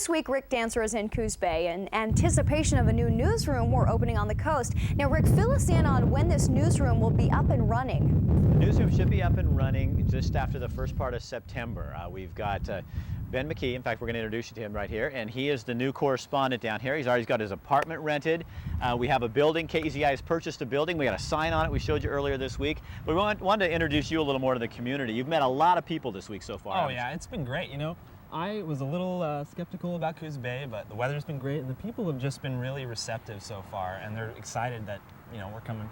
This week, Rick Dancer is in Coos Bay in anticipation of a new newsroom we're opening on the coast. Now, Rick, fill us in on when this newsroom will be up and running. The newsroom should be up and running just after the first part of September. We've got Ben McKee. In fact, we're going to introduce you to him right here, and he is the new correspondent down here. He's already got his apartment rented. We have a building. KEZI has purchased a building. We got a sign on it we showed you earlier this week. But we wanted to introduce you a little more to the community. You've met a lot of people this week so far. Oh yeah, it's been great. You know, I was a little skeptical about Coos Bay, but the weather's been great, and the people have just been really receptive so far, and they're excited that, you know,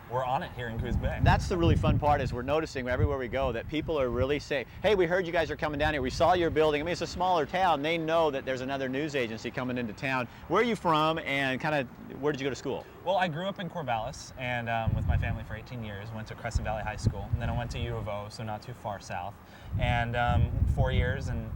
we're on it here in Coos Bay. That's the really fun part, is we're noticing everywhere we go that people are really saying, hey, we heard you guys are coming down here. We saw your building. I mean, it's a smaller town. They know that there's another news agency coming into town. Where are you from, and kind of where did you go to school? Well, I grew up in Corvallis, and with my family for 18 years. Went to Crescent Valley High School, and then I went to U of O, so not too far south, and 4 years, and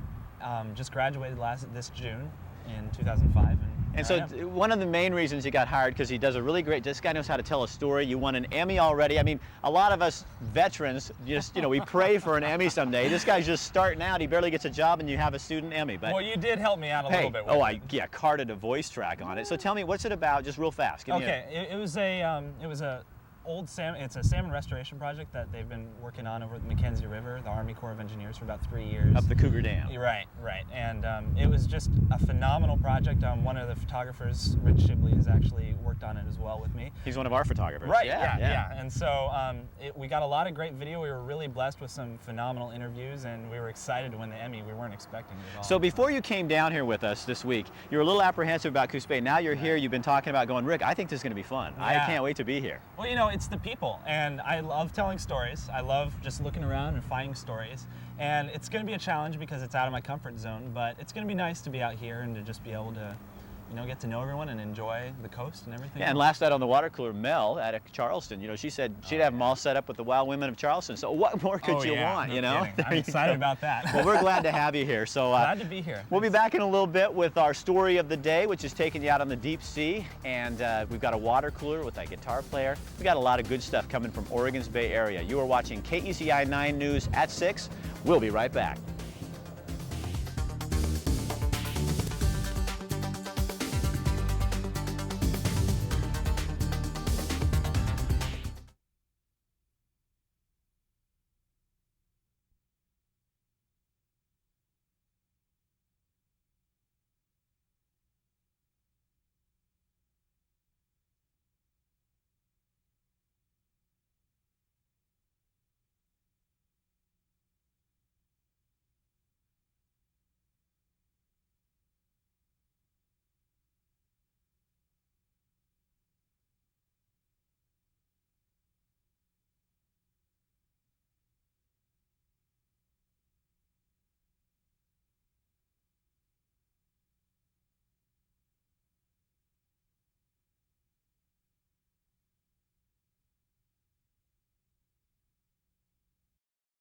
just graduated this June in 2005. And so one of the main reasons he got hired, because he does a really great, this guy knows how to tell a story. You won an Emmy already. I mean, a lot of us veterans just, you know, we pray for an Emmy someday. This guy's just starting out. He barely gets a job, and you have a student Emmy. But well, you did help me out a little bit with it. Carded a voice track on it. So tell me, what's it about, just real fast? It was a old salmon. It's a salmon restoration project that they've been working on over the Mackenzie River, the Army Corps of Engineers, for about 3 years. Up the Cougar Dam. Right. And it was just a phenomenal project. One of the photographers, Rich Shibley, has actually worked on it as well with me. He's one of our photographers. Right. Yeah. And so we got a lot of great video. We were really blessed with some phenomenal interviews, and we were excited to win the Emmy. We weren't expecting it at all. So before you came down here with us this week, you were a little apprehensive about Coos Bay. Now you're here. You've been talking about going, Rick, I think this is going to be fun. Yeah. I can't wait to be here. Well, you know, it's the people, and I love telling stories. I love just looking around and finding stories, and it's going to be a challenge because it's out of my comfort zone, but it's going to be nice to be out here and to just be able to, you know, get to know everyone and enjoy the coast and everything. Yeah, and last night on the water cooler, Mel at Charleston, you know, she said she'd have them all set up with the Wild Women of Charleston. So what more could you want, you know? I'm excited about that. Well, we're glad to have you here. So glad to be here. We'll be back in a little bit with our story of the day, which is taking you out on the deep sea. And we've got a water cooler with a guitar player. We got a lot of good stuff coming from Oregon's Bay Area. You are watching KEZI 9 News at 6. We'll be right back.